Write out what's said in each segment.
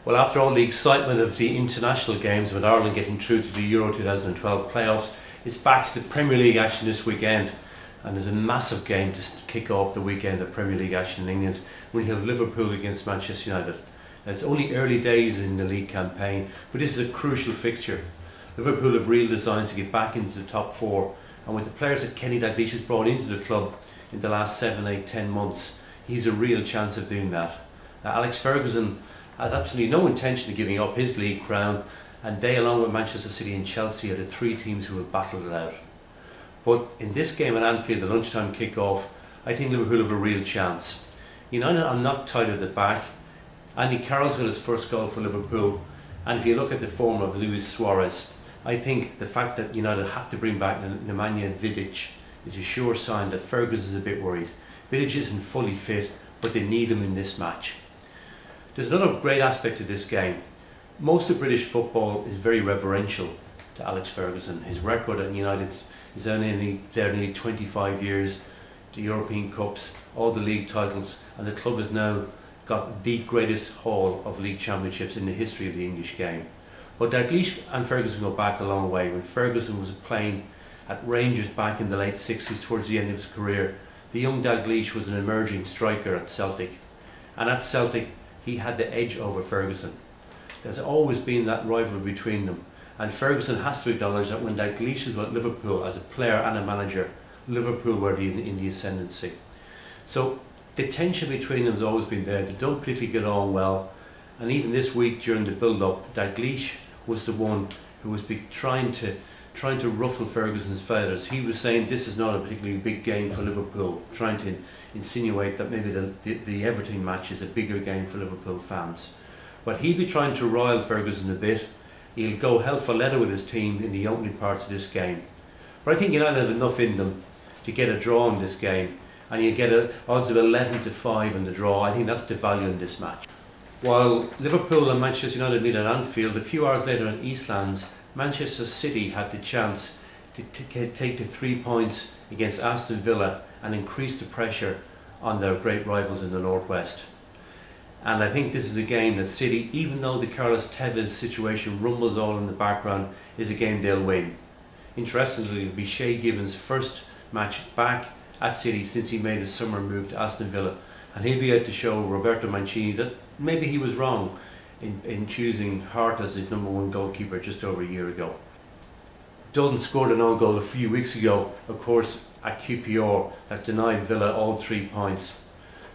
Well, after all the excitement of the international games with Ireland getting through to the Euro 2012 playoffs, it's back to the Premier League action this weekend. And there's a massive game to kick off the weekend of Premier League action in England when you have Liverpool against Manchester United. Now, it's only early days in the league campaign, but this is a crucial fixture. Liverpool have real designs to get back into the top four, and with the players that Kenny Dalglish has brought into the club in the last 7, 8, 10 months, he's a real chance of doing that. Now, Alex Ferguson has absolutely no intention of giving up his league crown, and they, along with Manchester City and Chelsea, are the three teams who have battled it out. But in this game at Anfield, the lunchtime kick-off, I think Liverpool have a real chance. United are not tight at the back. Andy Carroll's got his first goal for Liverpool, and if you look at the form of Luis Suarez, I think the fact that United have to bring back Nemanja Vidic is a sure sign that Ferguson's a bit worried. Vidic isn't fully fit, but they need him in this match. There's another great aspect to this game. Most of British football is very reverential to Alex Ferguson. His record at United is only there nearly 25 years, the European Cups, all the league titles, and the club has now got the greatest haul of league championships in the history of the English game. But Dalglish and Ferguson go back a long way. When Ferguson was playing at Rangers back in the late 60s, towards the end of his career, the young Dalglish was an emerging striker at Celtic. And at Celtic, he had the edge over Ferguson. There's always been that rivalry between them. And Ferguson has to acknowledge that when Dalglish was at Liverpool as a player and a manager, Liverpool were in the ascendancy. So the tension between them has always been there. They don't particularly get on well. And even this week during the build-up, Dalglish was the one who was trying to ruffle Ferguson's feathers. He was saying this is not a particularly big game for Liverpool, trying to insinuate that maybe the Everton match is a bigger game for Liverpool fans. But he'd be trying to rile Ferguson a bit. He'll go hell for leather with his team in the opening parts of this game. But I think United have enough in them to get a draw in this game, and you get odds of 11-5 in the draw. I think that's the value in this match. While Liverpool and Manchester United meet at Anfield, a few hours later at Eastlands, Manchester City had the chance to take the 3 points against Aston Villa and increase the pressure on their great rivals in the Northwest. And I think this is a game that City, even though the Carlos Tevez situation rumbles all in the background, is a game they'll win. Interestingly, it'll be Shay Given's first match back at City since he made his summer move to Aston Villa, and he'll be able to show Roberto Mancini that maybe he was wrong in choosing Hart as his #1 goalkeeper just over a year ago. Dunn scored an own goal a few weeks ago, of course, at QPR, that denied Villa all 3 points.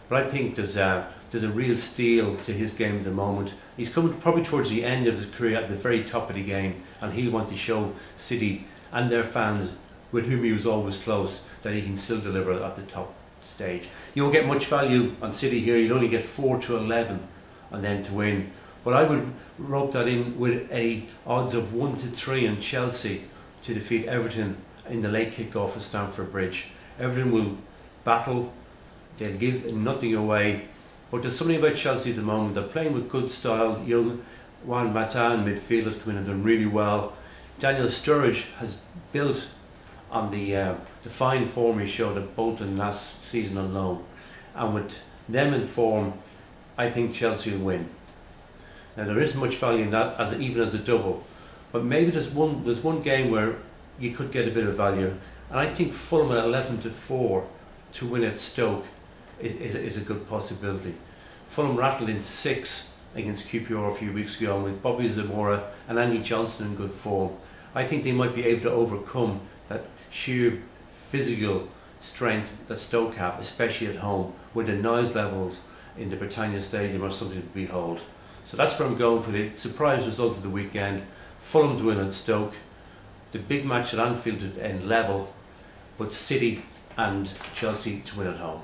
But I think there's a real steal to his game at the moment. He's coming probably towards the end of his career at the very top of the game, and he'll want to show City and their fans, with whom he was always close, that he can still deliver at the top stage. You won't get much value on City here. You'd only get 4-11 on them to win. But I would rope that in with odds of 1-3 on Chelsea to defeat Everton in the late kick-off at Stamford Bridge. Everton will battle. They'll give nothing away. But there's something about Chelsea at the moment. They're playing with good style. Young Juan Mata in midfield has come in and done really well. Daniel Sturridge has built on the fine form he showed at Bolton last season on loan. And with them in form, I think Chelsea will win. Now there isn't much value in that even as a double. But maybe there's one game where you could get a bit of value. And I think Fulham at 11-4 to win at Stoke is a good possibility. Fulham rattled in 6 against QPR a few weeks ago with Bobby Zamora and Andy Johnson in good form. I think they might be able to overcome that sheer physical strength that Stoke have, especially at home, where the noise levels in the Britannia Stadium are something to behold. So that's where I'm going for the surprise result of the weekend. Fulham to win at Stoke, the big match at Anfield to end level, but City and Chelsea to win at home.